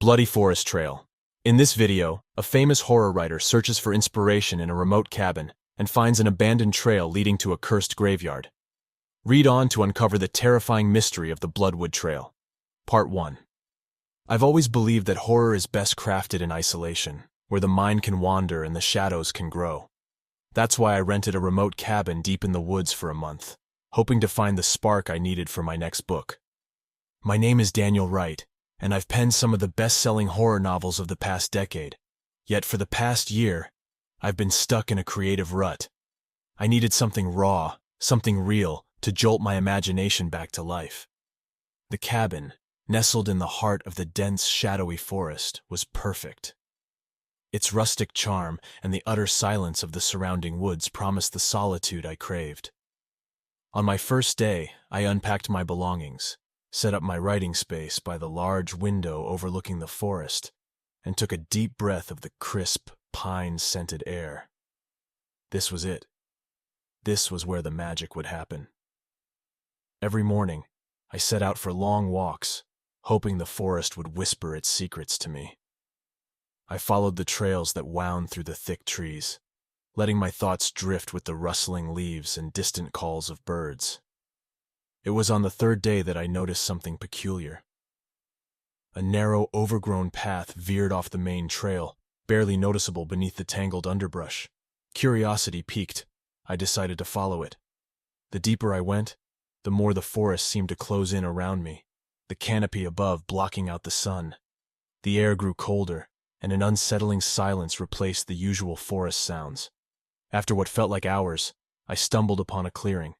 Bloody Forest Trail. In this video, a famous horror writer searches for inspiration in a remote cabin and finds an abandoned trail leading to a cursed graveyard. Read on to uncover the terrifying mystery of the Bloodwood Trail. Part 1. I've always believed that horror is best crafted in isolation, where the mind can wander and the shadows can grow. That's why I rented a remote cabin deep in the woods for a month, hoping to find the spark I needed for my next book. My name is Daniel Wright, and I've penned some of the best-selling horror novels of the past decade. Yet for the past year, I've been stuck in a creative rut. I needed something raw, something real, to jolt my imagination back to life. The cabin, nestled in the heart of the dense, shadowy forest, was perfect. Its rustic charm and the utter silence of the surrounding woods promised the solitude I craved. On my first day, I unpacked my belongings, set up my writing space by the large window overlooking the forest, and took a deep breath of the crisp, pine-scented air. This was it. This was where the magic would happen. Every morning, I set out for long walks, hoping the forest would whisper its secrets to me. I followed the trails that wound through the thick trees, letting my thoughts drift with the rustling leaves and distant calls of birds. It was on the third day that I noticed something peculiar. A narrow, overgrown path veered off the main trail, barely noticeable beneath the tangled underbrush. Curiosity piqued. I decided to follow it. The deeper I went, the more the forest seemed to close in around me, the canopy above blocking out the sun. The air grew colder, and an unsettling silence replaced the usual forest sounds. After what felt like hours, I stumbled upon a clearing.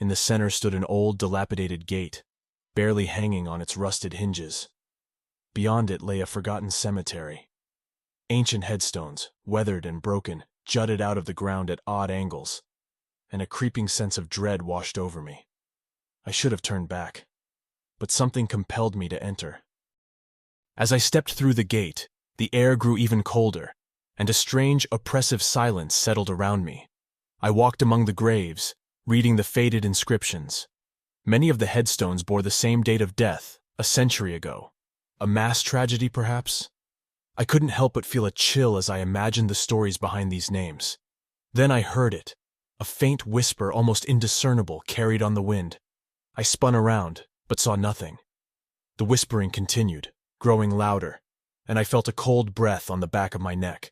In the center stood an old, dilapidated gate, barely hanging on its rusted hinges. Beyond it lay a forgotten cemetery. Ancient headstones, weathered and broken, jutted out of the ground at odd angles, and a creeping sense of dread washed over me. I should have turned back, but something compelled me to enter. As I stepped through the gate, the air grew even colder, and a strange, oppressive silence settled around me. I walked among the graves, reading the faded inscriptions. Many of the headstones bore the same date of death, a century ago. A mass tragedy, perhaps? I couldn't help but feel a chill as I imagined the stories behind these names. Then I heard it, a faint whisper almost indiscernible carried on the wind. I spun around, but saw nothing. The whispering continued, growing louder, and I felt a cold breath on the back of my neck.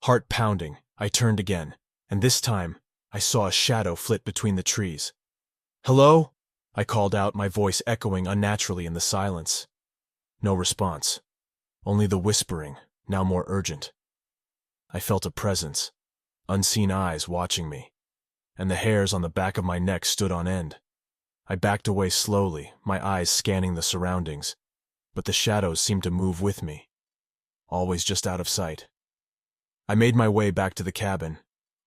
Heart pounding, I turned again, and this time, I saw a shadow flit between the trees. "Hello?" I called out, my voice echoing unnaturally in the silence. No response. Only the whispering, now more urgent. I felt a presence, unseen eyes watching me, and the hairs on the back of my neck stood on end. I backed away slowly, my eyes scanning the surroundings, but the shadows seemed to move with me, always just out of sight. I made my way back to the cabin,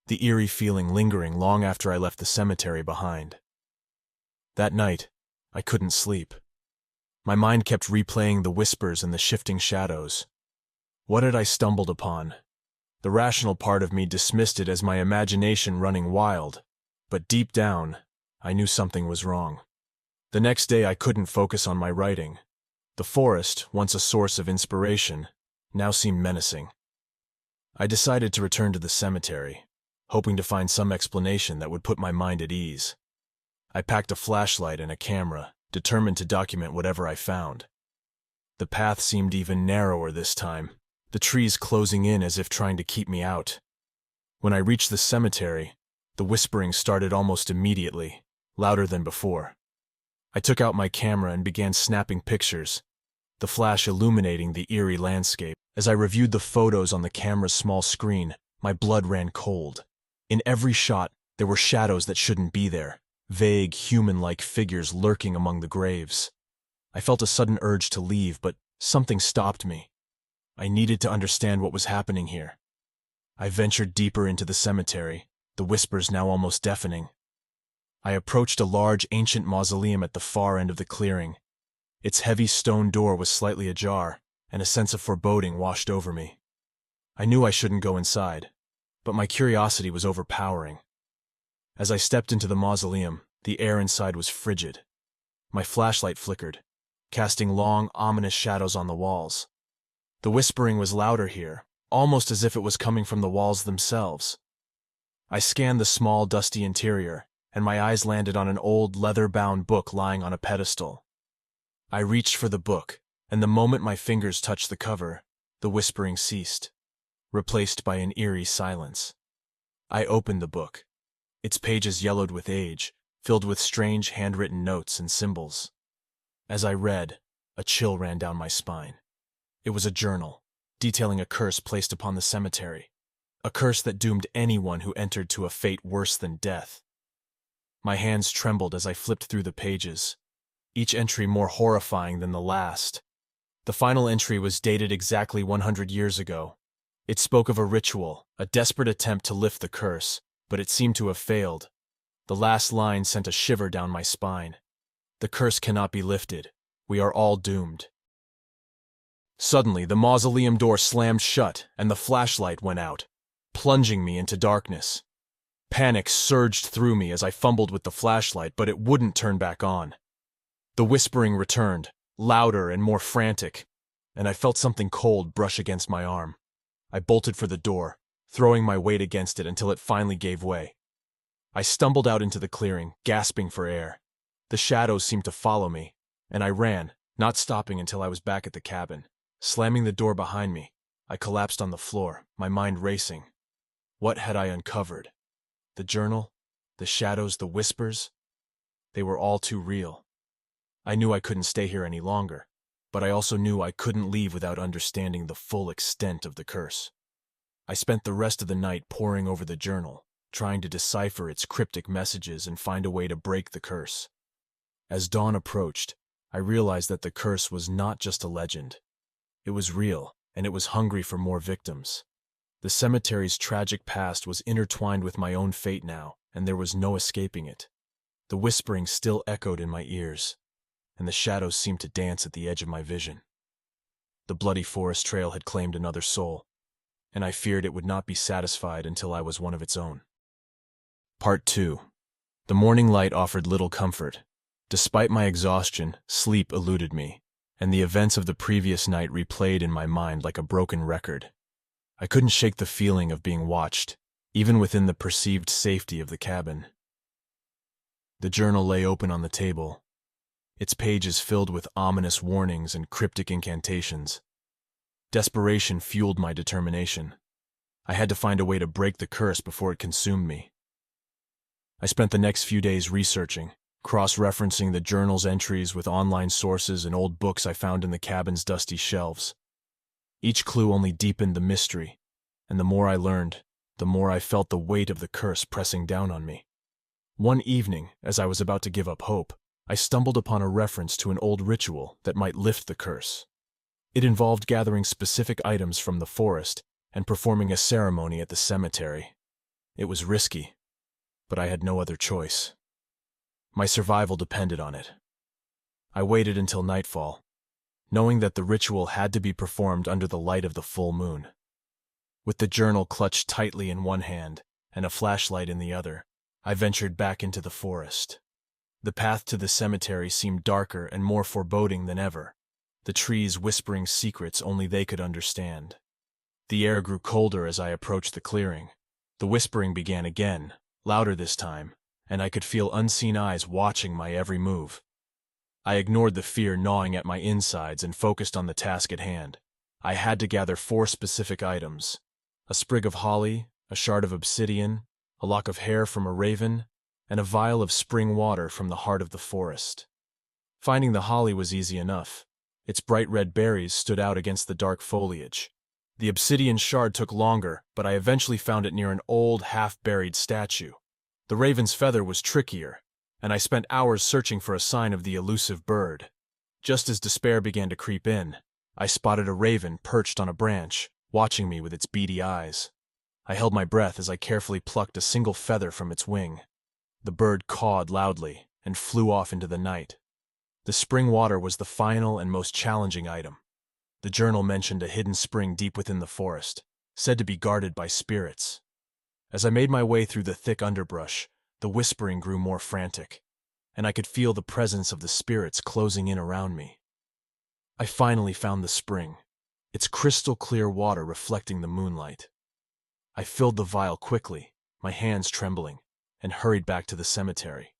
the eerie feeling lingering long after I left the cemetery behind. That night, I couldn't sleep. My mind kept replaying the whispers and the shifting shadows. What had I stumbled upon? The rational part of me dismissed it as my imagination running wild, but deep down, I knew something was wrong. The next day I couldn't focus on my writing. The forest, once a source of inspiration, now seemed menacing. I decided to return to the cemetery, hoping to find some explanation that would put my mind at ease. I packed a flashlight and a camera, determined to document whatever I found. The path seemed even narrower this time, the trees closing in as if trying to keep me out. When I reached the cemetery, the whispering started almost immediately, louder than before. I took out my camera and began snapping pictures, the flash illuminating the eerie landscape. As I reviewed the photos on the camera's small screen, my blood ran cold. In every shot, there were shadows that shouldn't be there, vague, human-like figures lurking among the graves. I felt a sudden urge to leave, but something stopped me. I needed to understand what was happening here. I ventured deeper into the cemetery, the whispers now almost deafening. I approached a large, ancient mausoleum at the far end of the clearing. Its heavy stone door was slightly ajar, and a sense of foreboding washed over me. I knew I shouldn't go inside, but my curiosity was overpowering. As I stepped into the mausoleum, the air inside was frigid. My flashlight flickered, casting long, ominous shadows on the walls. The whispering was louder here, almost as if it was coming from the walls themselves. I scanned the small, dusty interior, and my eyes landed on an old, leather-bound book lying on a pedestal. I reached for the book, and the moment my fingers touched the cover, the whispering ceased, replaced by an eerie silence. I opened the book, its pages yellowed with age, filled with strange handwritten notes and symbols. As I read, a chill ran down my spine. It was a journal, detailing a curse placed upon the cemetery, a curse that doomed anyone who entered to a fate worse than death. My hands trembled as I flipped through the pages, each entry more horrifying than the last. The final entry was dated exactly 100 years ago. It spoke of a ritual, a desperate attempt to lift the curse, but it seemed to have failed. The last line sent a shiver down my spine. The curse cannot be lifted. We are all doomed. Suddenly, the mausoleum door slammed shut and the flashlight went out, plunging me into darkness. Panic surged through me as I fumbled with the flashlight, but it wouldn't turn back on. The whispering returned, louder and more frantic, and I felt something cold brush against my arm. I bolted for the door, throwing my weight against it until it finally gave way. I stumbled out into the clearing, gasping for air. The shadows seemed to follow me, and I ran, not stopping until I was back at the cabin. Slamming the door behind me, I collapsed on the floor, my mind racing. What had I uncovered? The journal? The shadows? The whispers? They were all too real. I knew I couldn't stay here any longer, but I also knew I couldn't leave without understanding the full extent of the curse. I spent the rest of the night poring over the journal, trying to decipher its cryptic messages and find a way to break the curse. As dawn approached, I realized that the curse was not just a legend. It was real, and it was hungry for more victims. The cemetery's tragic past was intertwined with my own fate now, and there was no escaping it. The whispering still echoed in my ears, and the shadows seemed to dance at the edge of my vision. The bloody forest trail had claimed another soul, and I feared it would not be satisfied until I was one of its own. Part 2. The morning light offered little comfort. Despite my exhaustion, sleep eluded me, and the events of the previous night replayed in my mind like a broken record. I couldn't shake the feeling of being watched, even within the perceived safety of the cabin. The journal lay open on the table, its pages filled with ominous warnings and cryptic incantations. Desperation fueled my determination. I had to find a way to break the curse before it consumed me. I spent the next few days researching, cross-referencing the journal's entries with online sources and old books I found in the cabin's dusty shelves. Each clue only deepened the mystery, and the more I learned, the more I felt the weight of the curse pressing down on me. One evening, as I was about to give up hope, I stumbled upon a reference to an old ritual that might lift the curse. It involved gathering specific items from the forest and performing a ceremony at the cemetery. It was risky, but I had no other choice. My survival depended on it. I waited until nightfall, knowing that the ritual had to be performed under the light of the full moon. With the journal clutched tightly in one hand and a flashlight in the other, I ventured back into the forest. The path to the cemetery seemed darker and more foreboding than ever, the trees whispering secrets only they could understand. The air grew colder as I approached the clearing. The whispering began again, louder this time, and I could feel unseen eyes watching my every move. I ignored the fear gnawing at my insides and focused on the task at hand. I had to gather 4 specific items: a sprig of holly, a shard of obsidian, a lock of hair from a raven, and a vial of spring water from the heart of the forest. Finding the holly was easy enough. Its bright red berries stood out against the dark foliage. The obsidian shard took longer, but I eventually found it near an old, half-buried statue. The raven's feather was trickier, and I spent hours searching for a sign of the elusive bird. Just as despair began to creep in, I spotted a raven perched on a branch, watching me with its beady eyes. I held my breath as I carefully plucked a single feather from its wing. The bird cawed loudly and flew off into the night. The spring water was the final and most challenging item. The journal mentioned a hidden spring deep within the forest, said to be guarded by spirits. As I made my way through the thick underbrush, the whispering grew more frantic, and I could feel the presence of the spirits closing in around me. I finally found the spring. its crystal clear water reflecting the moonlight. I filled the vial quickly, my hands trembling, and hurried back to the cemetery.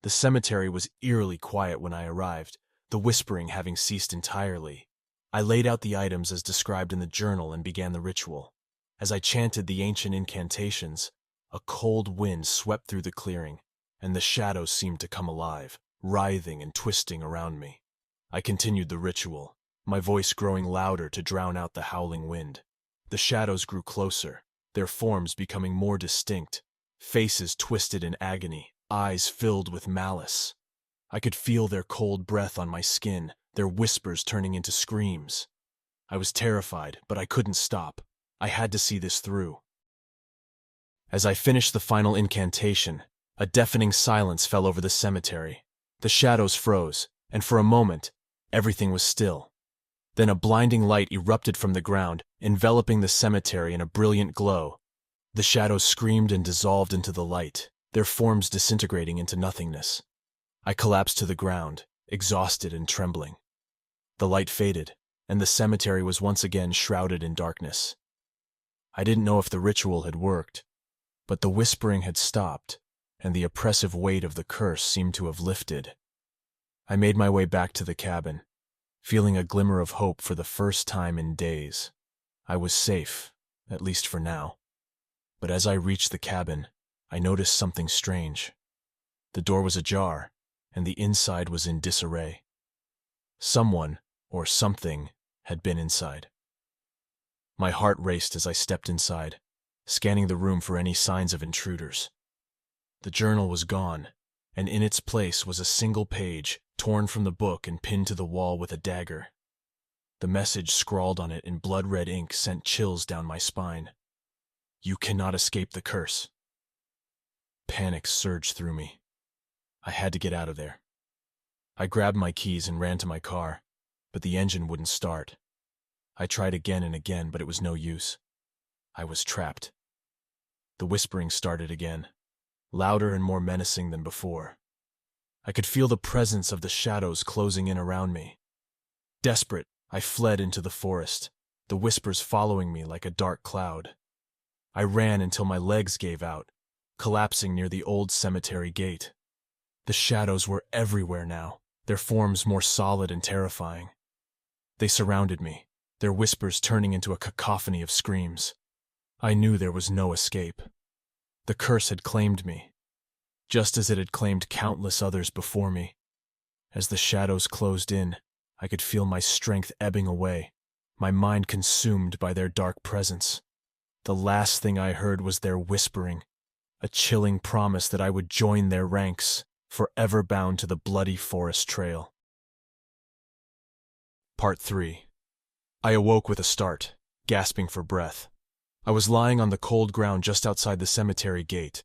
The cemetery was eerily quiet when I arrived, the whispering having ceased entirely. I laid out the items as described in the journal and began the ritual. As I chanted the ancient incantations, a cold wind swept through the clearing, and the shadows seemed to come alive, writhing and twisting around me. I continued the ritual, my voice growing louder to drown out the howling wind. The shadows grew closer, their forms becoming more distinct, faces twisted in agony, eyes filled with malice. I could feel their cold breath on my skin, their whispers turning into screams. I was terrified, but I couldn't stop. I had to see this through. As I finished the final incantation, a deafening silence fell over the cemetery. The shadows froze, and for a moment, everything was still. Then a blinding light erupted from the ground, enveloping the cemetery in a brilliant glow. The shadows screamed and dissolved into the light, their forms disintegrating into nothingness. I collapsed to the ground, exhausted and trembling. The light faded, and the cemetery was once again shrouded in darkness. I didn't know if the ritual had worked, but the whispering had stopped, and the oppressive weight of the curse seemed to have lifted. I made my way back to the cabin, feeling a glimmer of hope for the first time in days. I was safe, at least for now. But as I reached the cabin, I noticed something strange. The door was ajar, and the inside was in disarray. Someone, or something, had been inside. My heart raced as I stepped inside, scanning the room for any signs of intruders. The journal was gone, and in its place was a single page, torn from the book and pinned to the wall with a dagger. The message scrawled on it in blood-red ink sent chills down my spine. "You cannot escape the curse." Panic surged through me. I had to get out of there. I grabbed my keys and ran to my car, but the engine wouldn't start. I tried again and again, but it was no use. I was trapped. The whispering started again, louder and more menacing than before. I could feel the presence of the shadows closing in around me. Desperate, I fled into the forest, the whispers following me like a dark cloud. I ran until my legs gave out, collapsing near the old cemetery gate. The shadows were everywhere now, their forms more solid and terrifying. They surrounded me, their whispers turning into a cacophony of screams. I knew there was no escape. The curse had claimed me, just as it had claimed countless others before me. As the shadows closed in, I could feel my strength ebbing away, my mind consumed by their dark presence. The last thing I heard was their whispering, a chilling promise that I would join their ranks, forever bound to the bloody forest trail. Part 3. I awoke with a start, gasping for breath. I was lying on the cold ground just outside the cemetery gate,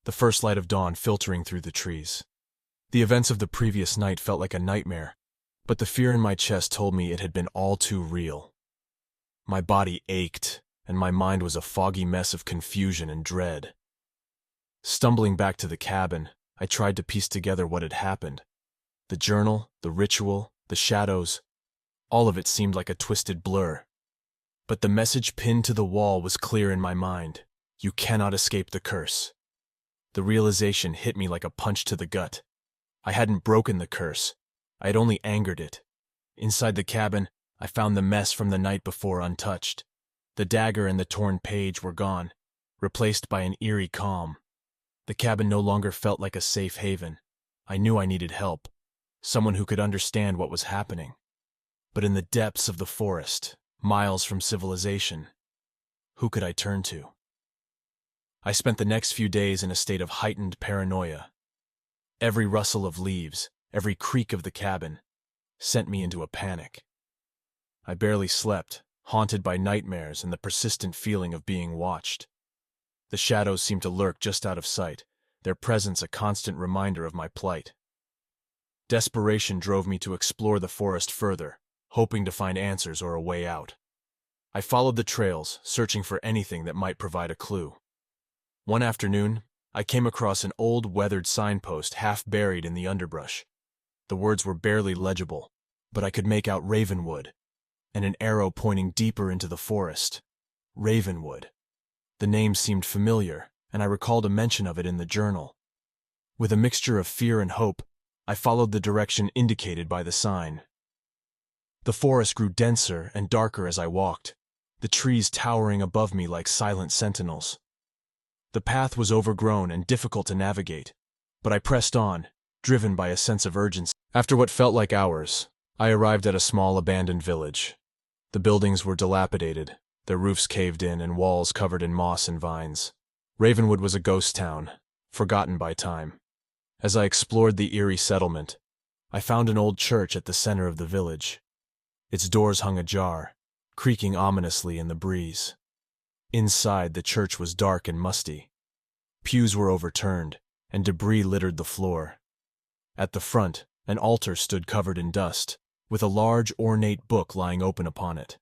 the first light of dawn filtering through the trees. The events of the previous night felt like a nightmare, but the fear in my chest told me it had been all too real. My body ached, and my mind was a foggy mess of confusion and dread. Stumbling back to the cabin, I tried to piece together what had happened. The journal, the ritual, the shadows, all of it seemed like a twisted blur. But the message pinned to the wall was clear in my mind. You cannot escape the curse. The realization hit me like a punch to the gut. I hadn't broken the curse. I had only angered it. Inside the cabin, I found the mess from the night before untouched. The dagger and the torn page were gone, replaced by an eerie calm. The cabin no longer felt like a safe haven. I knew I needed help, someone who could understand what was happening. But in the depths of the forest, miles from civilization, who could I turn to? I spent the next few days in a state of heightened paranoia. Every rustle of leaves, every creak of the cabin, sent me into a panic. I barely slept, haunted by nightmares and the persistent feeling of being watched. The shadows seemed to lurk just out of sight, their presence a constant reminder of my plight. Desperation drove me to explore the forest further, hoping to find answers or a way out. I followed the trails, searching for anything that might provide a clue. One afternoon, I came across an old weathered signpost half buried in the underbrush. The words were barely legible, but I could make out Ravenwood, and an arrow pointing deeper into the forest. Ravenwood. The name seemed familiar, and I recalled a mention of it in the journal. With a mixture of fear and hope, I followed the direction indicated by the sign. The forest grew denser and darker as I walked, the trees towering above me like silent sentinels. The path was overgrown and difficult to navigate, but I pressed on, driven by a sense of urgency. After what felt like hours, I arrived at a small abandoned village. The buildings were dilapidated, their roofs caved in and walls covered in moss and vines. Ravenwood was a ghost town, forgotten by time. As I explored the eerie settlement, I found an old church at the center of the village. Its doors hung ajar, creaking ominously in the breeze. Inside, the church was dark and musty. Pews were overturned, and debris littered the floor. At the front, an altar stood covered in dust, with a large ornate book lying open upon it.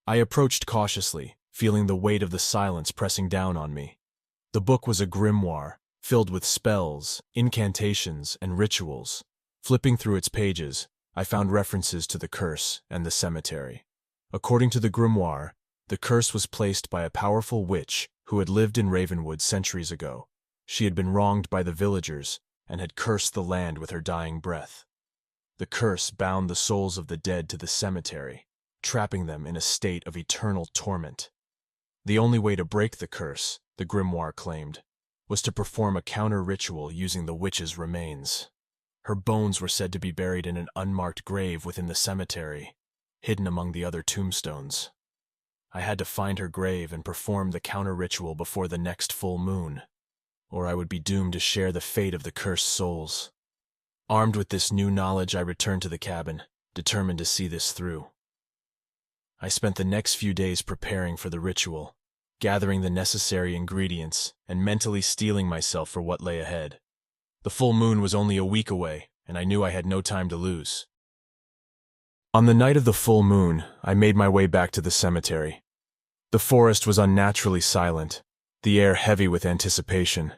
I approached cautiously, feeling the weight of the silence pressing down on me. The book was a grimoire, filled with spells, incantations, and rituals. Flipping through its pages, I found references to the curse and the cemetery. According to the grimoire, the curse was placed by a powerful witch who had lived in Ravenwood centuries ago. She had been wronged by the villagers and had cursed the land with her dying breath. The curse bound the souls of the dead to the cemetery, trapping them in a state of eternal torment. The only way to break the curse, the grimoire claimed, was to perform a counter-ritual using the witch's remains. Her bones were said to be buried in an unmarked grave within the cemetery, hidden among the other tombstones. I had to find her grave and perform the counter-ritual before the next full moon, or I would be doomed to share the fate of the cursed souls. Armed with this new knowledge, I returned to the cabin, determined to see this through. I spent the next few days preparing for the ritual, gathering the necessary ingredients and mentally steeling myself for what lay ahead. The full moon was only a week away, and I knew I had no time to lose. On the night of the full moon, I made my way back to the cemetery. The forest was unnaturally silent, the air heavy with anticipation.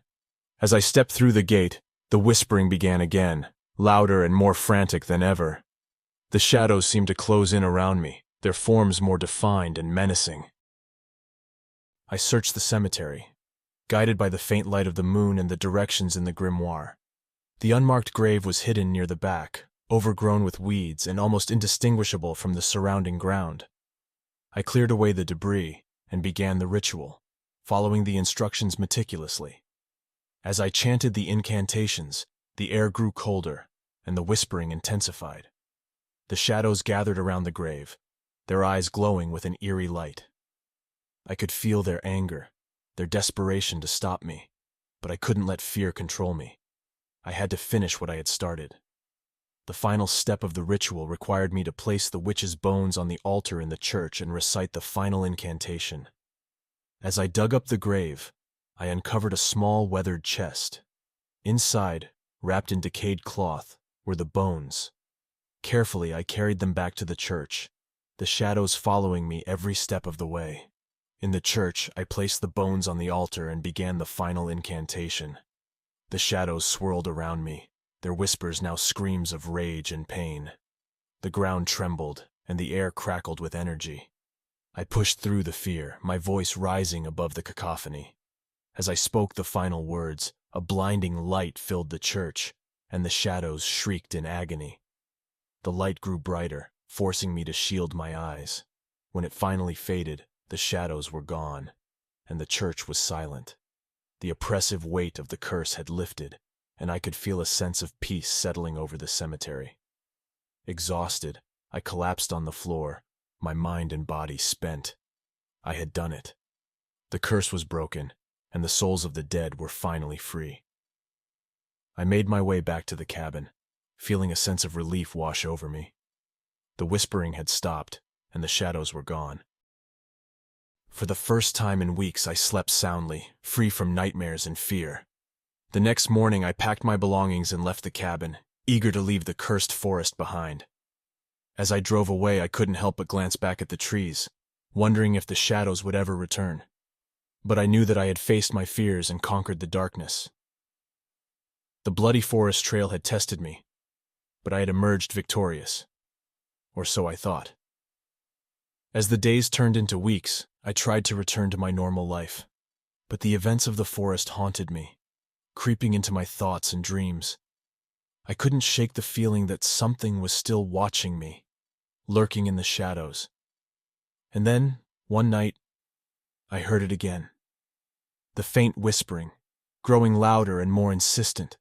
As I stepped through the gate, the whispering began again, louder and more frantic than ever. The shadows seemed to close in around me, their forms more defined and menacing. I searched the cemetery, guided by the faint light of the moon and the directions in the grimoire. The unmarked grave was hidden near the back, overgrown with weeds and almost indistinguishable from the surrounding ground. I cleared away the debris and began the ritual, following the instructions meticulously. As I chanted the incantations, the air grew colder and the whispering intensified. The shadows gathered around the grave, their eyes glowing with an eerie light. I could feel their anger, their desperation to stop me, but I couldn't let fear control me. I had to finish what I had started. The final step of the ritual required me to place the witch's bones on the altar in the church and recite the final incantation. As I dug up the grave, I uncovered a small weathered chest. Inside, wrapped in decayed cloth, were the bones. Carefully, I carried them back to the church, the shadows following me every step of the way. In the church, I placed the bones on the altar and began the final incantation. The shadows swirled around me, their whispers now screams of rage and pain. The ground trembled, and the air crackled with energy. I pushed through the fear, my voice rising above the cacophony. As I spoke the final words, a blinding light filled the church, and the shadows shrieked in agony. The light grew brighter, forcing me to shield my eyes. When it finally faded, the shadows were gone, and the church was silent. The oppressive weight of the curse had lifted, and I could feel a sense of peace settling over the cemetery. Exhausted, I collapsed on the floor, my mind and body spent. I had done it. The curse was broken, and the souls of the dead were finally free. I made my way back to the cabin, feeling a sense of relief wash over me. The whispering had stopped, and the shadows were gone. For the first time in weeks, I slept soundly, free from nightmares and fear. The next morning, I packed my belongings and left the cabin, eager to leave the cursed forest behind. As I drove away, I couldn't help but glance back at the trees, wondering if the shadows would ever return. But I knew that I had faced my fears and conquered the darkness. The bloody forest trail had tested me, but I had emerged victorious. Or so I thought. As the days turned into weeks, I tried to return to my normal life. But the events of the forest haunted me, creeping into my thoughts and dreams. I couldn't shake the feeling that something was still watching me, lurking in the shadows. And then, one night, I heard it again. The faint whispering, growing louder and more insistent.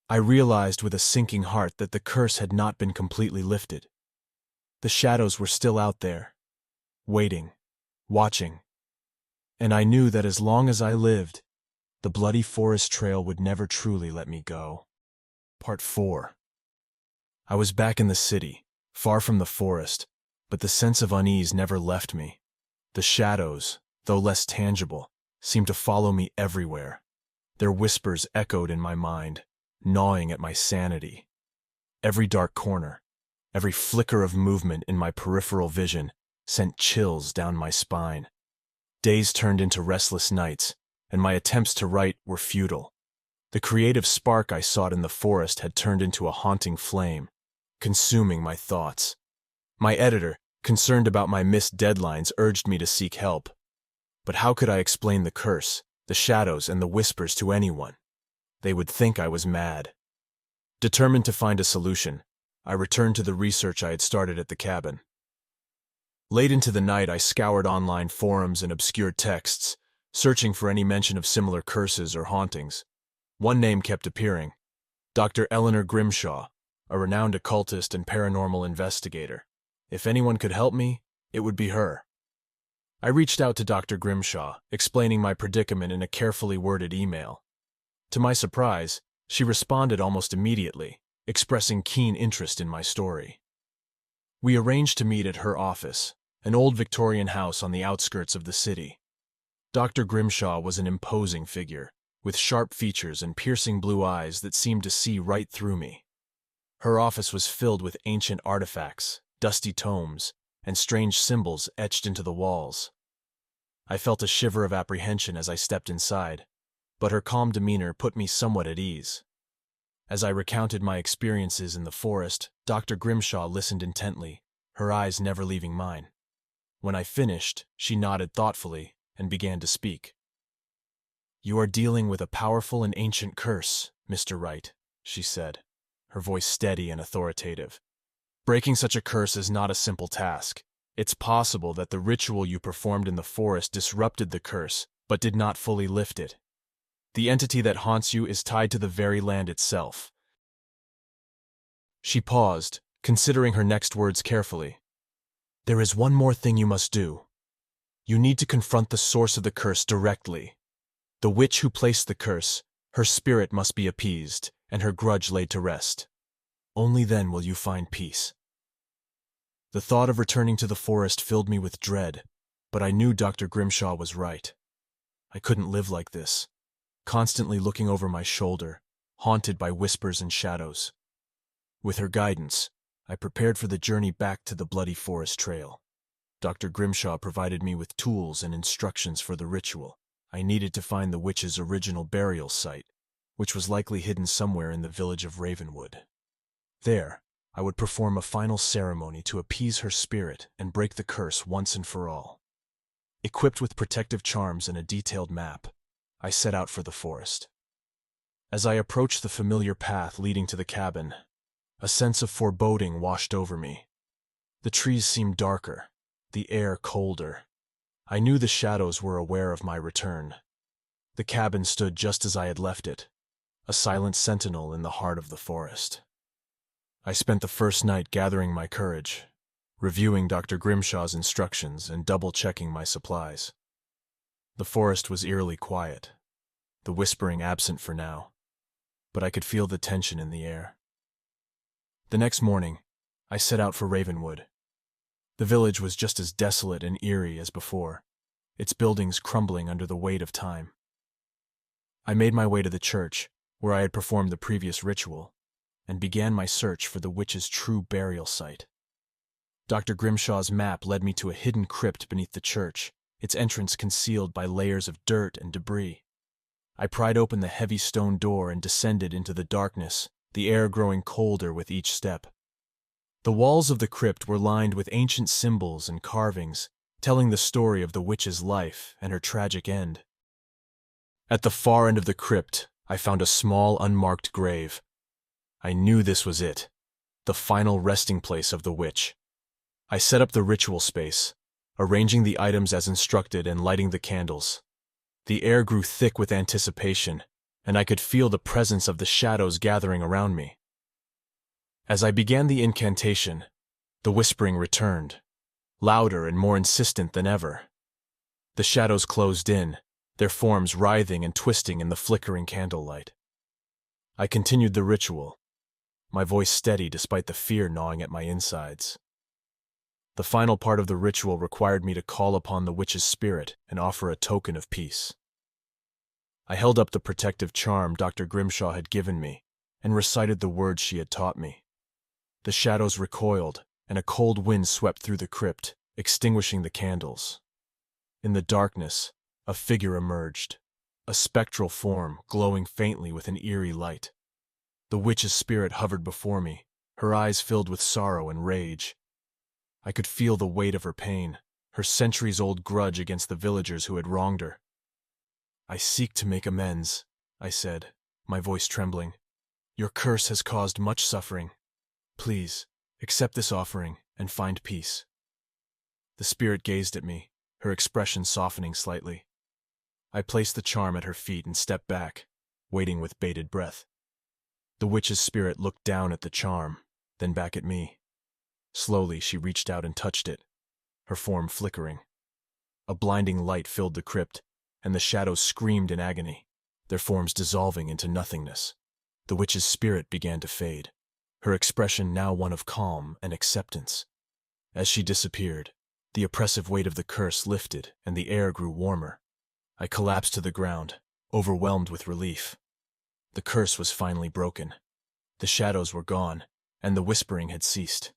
I realized with a sinking heart that the curse had not been completely lifted. The shadows were still out there, waiting, watching. And I knew that as long as I lived, the bloody forest trail would never truly let me go. Part 4. I was back in the city, far from the forest, but the sense of unease never left me. The shadows, though less tangible, seemed to follow me everywhere. Their whispers echoed in my mind, gnawing at my sanity. Every dark corner, every flicker of movement in my peripheral vision sent chills down my spine. Days turned into restless nights, and my attempts to write were futile. The creative spark I sought in the forest had turned into a haunting flame, consuming my thoughts. My editor, concerned about my missed deadlines, urged me to seek help. But how could I explain the curse, the shadows, and the whispers to anyone? They would think I was mad. Determined to find a solution, I returned to the research I had started at the cabin. Late into the night, I scoured online forums and obscure texts, searching for any mention of similar curses or hauntings. One name kept appearing: Dr. Eleanor Grimshaw, a renowned occultist and paranormal investigator. If anyone could help me, it would be her. I reached out to Dr. Grimshaw, explaining my predicament in a carefully worded email. To my surprise, she responded almost immediately, expressing keen interest in my story. We arranged to meet at her office, an old Victorian house on the outskirts of the city. Dr. Grimshaw was an imposing figure, with sharp features and piercing blue eyes that seemed to see right through me. Her office was filled with ancient artifacts, dusty tomes, and strange symbols etched into the walls. I felt a shiver of apprehension as I stepped inside, but her calm demeanor put me somewhat at ease. As I recounted my experiences in the forest, Dr. Grimshaw listened intently, her eyes never leaving mine. When I finished, she nodded thoughtfully and began to speak. "You are dealing with a powerful and ancient curse, Mr. Wright," she said, her voice steady and authoritative. "Breaking such a curse is not a simple task. It's possible that the ritual you performed in the forest disrupted the curse, but did not fully lift it. The entity that haunts you is tied to the very land itself." She paused, considering her next words carefully. "There is one more thing you must do. You need to confront the source of the curse directly. The witch who placed the curse, her spirit must be appeased, and her grudge laid to rest. Only then will you find peace." The thought of returning to the forest filled me with dread, but I knew Dr. Grimshaw was right. I couldn't live like this, constantly looking over my shoulder, haunted by whispers and shadows. With her guidance, I prepared for the journey back to the bloody forest trail. Dr. Grimshaw provided me with tools and instructions for the ritual. I needed to find the witch's original burial site, which was likely hidden somewhere in the village of Ravenwood. There, I would perform a final ceremony to appease her spirit and break the curse once and for all. Equipped with protective charms and a detailed map, I set out for the forest. As I approached the familiar path leading to the cabin, a sense of foreboding washed over me. The trees seemed darker, the air colder. I knew the shadows were aware of my return. The cabin stood just as I had left it, a silent sentinel in the heart of the forest. I spent the first night gathering my courage, reviewing Dr. Grimshaw's instructions and double-checking my supplies. The forest was eerily quiet, the whispering absent for now, but I could feel the tension in the air. The next morning, I set out for Ravenwood. The village was just as desolate and eerie as before, its buildings crumbling under the weight of time. I made my way to the church, where I had performed the previous ritual, and began my search for the witch's true burial site. Dr. Grimshaw's map led me to a hidden crypt beneath the church, its entrance concealed by layers of dirt and debris. I pried open the heavy stone door and descended into the darkness, the air growing colder with each step. The walls of the crypt were lined with ancient symbols and carvings, telling the story of the witch's life and her tragic end. At the far end of the crypt, I found a small, unmarked grave. I knew this was it, the final resting place of the witch. I set up the ritual space, arranging the items as instructed and lighting the candles. The air grew thick with anticipation, and I could feel the presence of the shadows gathering around me. As I began the incantation, the whispering returned, louder and more insistent than ever. The shadows closed in, their forms writhing and twisting in the flickering candlelight. I continued the ritual, my voice steady despite the fear gnawing at my insides. The final part of the ritual required me to call upon the witch's spirit and offer a token of peace. I held up the protective charm Dr. Grimshaw had given me and recited the words she had taught me. The shadows recoiled, and a cold wind swept through the crypt, extinguishing the candles. In the darkness, a figure emerged, a spectral form glowing faintly with an eerie light. The witch's spirit hovered before me, her eyes filled with sorrow and rage. I could feel the weight of her pain, her centuries-old grudge against the villagers who had wronged her. "I seek to make amends," I said, my voice trembling. "Your curse has caused much suffering. Please, accept this offering and find peace." The spirit gazed at me, her expression softening slightly. I placed the charm at her feet and stepped back, waiting with bated breath. The witch's spirit looked down at the charm, then back at me. Slowly, she reached out and touched it, her form flickering. A blinding light filled the crypt, and the shadows screamed in agony, their forms dissolving into nothingness. The witch's spirit began to fade, her expression now one of calm and acceptance. As she disappeared, the oppressive weight of the curse lifted and the air grew warmer. I collapsed to the ground, overwhelmed with relief. The curse was finally broken. The shadows were gone, and the whispering had ceased.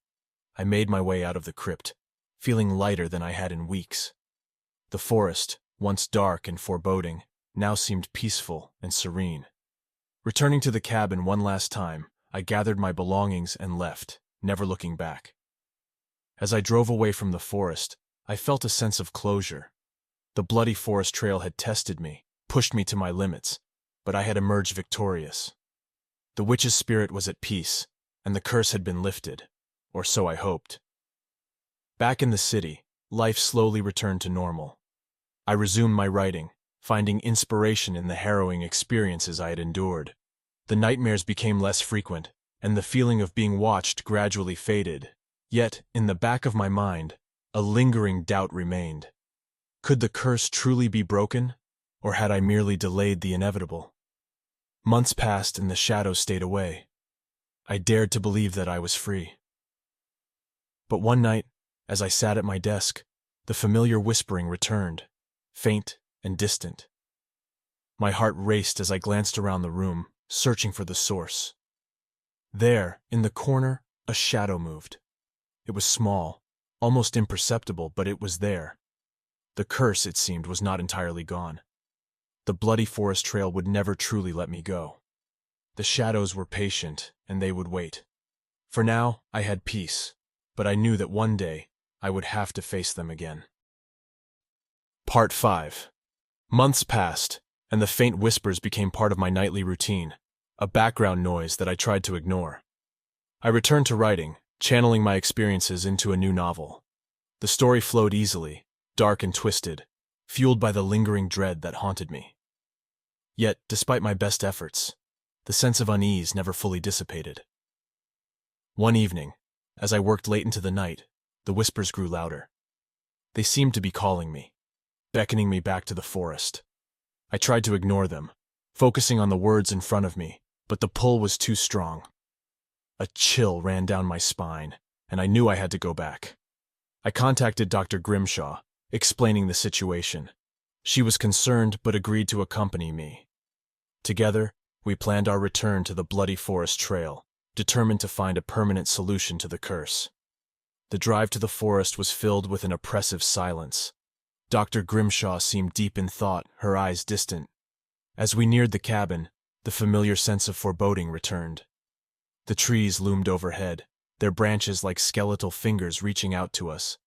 I made my way out of the crypt, feeling lighter than I had in weeks. The forest, once dark and foreboding, now seemed peaceful and serene. Returning to the cabin one last time, I gathered my belongings and left, never looking back. As I drove away from the forest, I felt a sense of closure. The bloody forest trail had tested me, pushed me to my limits, but I had emerged victorious. The witch's spirit was at peace, and the curse had been lifted, or so I hoped. Back in the city, life slowly returned to normal. I resumed my writing, finding inspiration in the harrowing experiences I had endured. The nightmares became less frequent, and the feeling of being watched gradually faded. Yet, in the back of my mind, a lingering doubt remained. Could the curse truly be broken, or had I merely delayed the inevitable? Months passed and the shadows stayed away. I dared to believe that I was free. But one night, as I sat at my desk, the familiar whispering returned, faint and distant. My heart raced as I glanced around the room, searching for the source. There, in the corner, a shadow moved. It was small, almost imperceptible, but it was there. The curse, it seemed, was not entirely gone. The bloody forest trail would never truly let me go. The shadows were patient, and they would wait. For now, I had peace, but I knew that one day I would have to face them again. Part 5. Months passed, and the faint whispers became part of my nightly routine, a background noise that I tried to ignore. I returned to writing, channeling my experiences into a new novel. The story flowed easily, dark and twisted, fueled by the lingering dread that haunted me. Yet, despite my best efforts, the sense of unease never fully dissipated. One evening, as I worked late into the night, the whispers grew louder. They seemed to be calling me, beckoning me back to the forest. I tried to ignore them, focusing on the words in front of me, but the pull was too strong. A chill ran down my spine, and I knew I had to go back. I contacted Dr. Grimshaw, explaining the situation. She was concerned but agreed to accompany me. Together, we planned our return to the bloody forest trail, determined to find a permanent solution to the curse. The drive to the forest was filled with an oppressive silence. Dr. Grimshaw seemed deep in thought, her eyes distant. As we neared the cabin, the familiar sense of foreboding returned. The trees loomed overhead, their branches like skeletal fingers reaching out to us.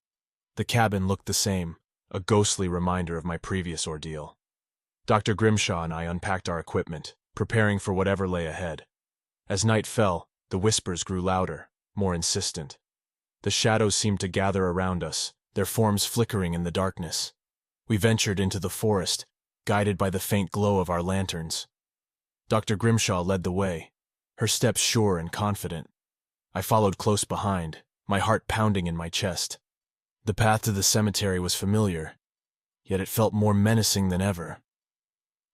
The cabin looked the same, a ghostly reminder of my previous ordeal. Dr. Grimshaw and I unpacked our equipment, preparing for whatever lay ahead. As night fell, the whispers grew louder, more insistent. The shadows seemed to gather around us, their forms flickering in the darkness. We ventured into the forest, guided by the faint glow of our lanterns. Dr. Grimshaw led the way, her steps sure and confident. I followed close behind, my heart pounding in my chest. The path to the cemetery was familiar, yet it felt more menacing than ever.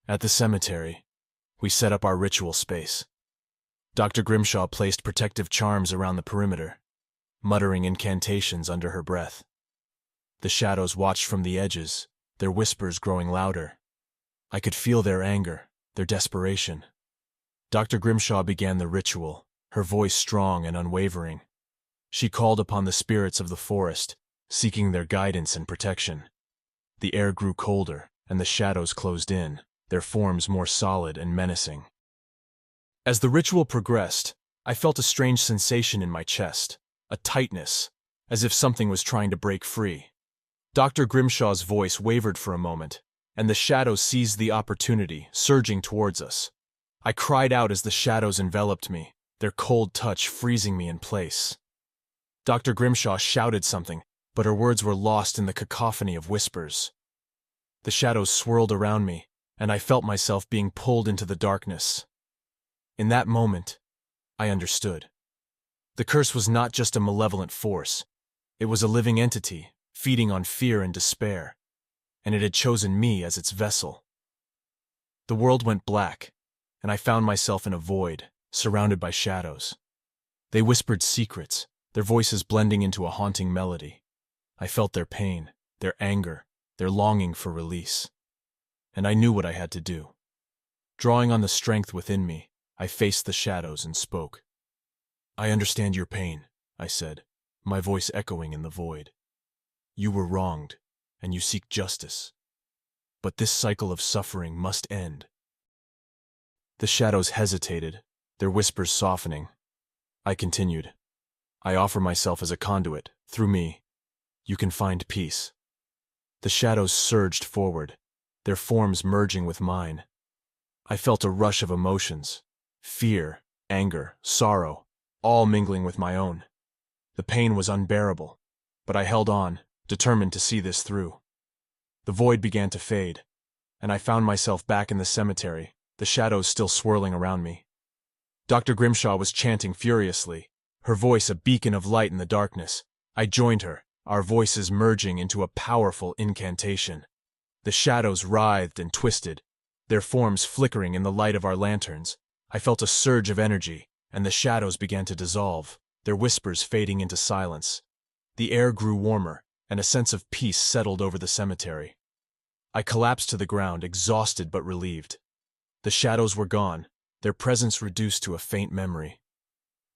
At the cemetery, we set up our ritual space. Dr. Grimshaw placed protective charms around the perimeter, muttering incantations under her breath. The shadows watched from the edges, their whispers growing louder. I could feel their anger, their desperation. Dr. Grimshaw began the ritual, her voice strong and unwavering. She called upon the spirits of the forest, seeking their guidance and protection. The air grew colder, and the shadows closed in, their forms more solid and menacing. As the ritual progressed, I felt a strange sensation in my chest, a tightness, as if something was trying to break free. Dr. Grimshaw's voice wavered for a moment, and the shadows seized the opportunity, surging towards us. I cried out as the shadows enveloped me, their cold touch freezing me in place. Dr. Grimshaw shouted something, but her words were lost in the cacophony of whispers. The shadows swirled around me, and I felt myself being pulled into the darkness. In that moment, I understood. The curse was not just a malevolent force. It was a living entity, feeding on fear and despair, and it had chosen me as its vessel. The world went black, and I found myself in a void, surrounded by shadows. They whispered secrets, their voices blending into a haunting melody. I felt their pain, their anger, their longing for release. And I knew what I had to do. Drawing on the strength within me, I faced the shadows and spoke. "I understand your pain," I said, my voice echoing in the void. "You were wronged, and you seek justice. But this cycle of suffering must end." The shadows hesitated, their whispers softening. I continued. "I offer myself as a conduit. Through me, you can find peace." The shadows surged forward, their forms merging with mine. I felt a rush of emotions, fear, anger, sorrow, all mingling with my own. The pain was unbearable, but I held on, determined to see this through. The void began to fade, and I found myself back in the cemetery, the shadows still swirling around me. Dr. Grimshaw was chanting furiously, her voice a beacon of light in the darkness. I joined her, our voices merging into a powerful incantation. The shadows writhed and twisted, their forms flickering in the light of our lanterns. I felt a surge of energy, and the shadows began to dissolve, their whispers fading into silence. The air grew warmer, and a sense of peace settled over the cemetery. I collapsed to the ground, exhausted but relieved. The shadows were gone, their presence reduced to a faint memory.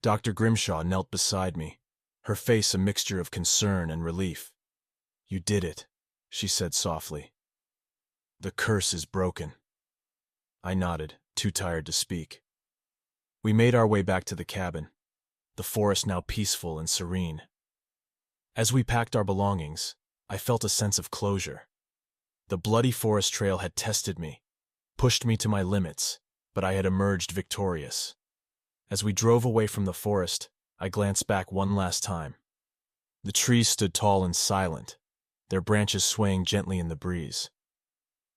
Dr. Grimshaw knelt beside me, her face a mixture of concern and relief. "You did it," she said softly. "The curse is broken." I nodded, too tired to speak. We made our way back to the cabin, the forest now peaceful and serene. As we packed our belongings, I felt a sense of closure. The bloody forest trail had tested me, pushed me to my limits, but I had emerged victorious. As we drove away from the forest, I glanced back one last time. The trees stood tall and silent, their branches swaying gently in the breeze.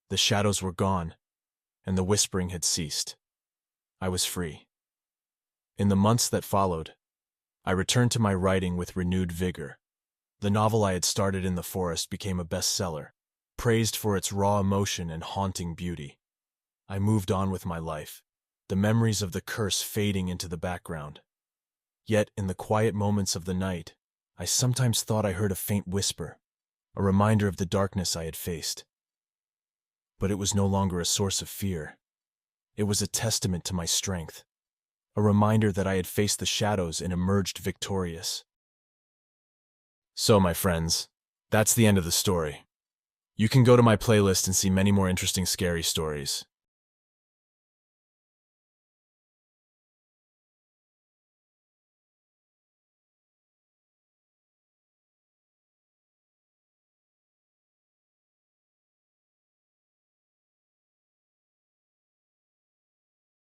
The shadows were gone, and the whispering had ceased. I was free. In the months that followed, I returned to my writing with renewed vigor. The novel I had started in the forest became a bestseller, praised for its raw emotion and haunting beauty. I moved on with my life, the memories of the curse fading into the background. Yet, in the quiet moments of the night, I sometimes thought I heard a faint whisper, a reminder of the darkness I had faced. But it was no longer a source of fear. It was a testament to my strength, a reminder that I had faced the shadows and emerged victorious. So, my friends, that's the end of the story. You can go to my playlist and see many more interesting scary stories.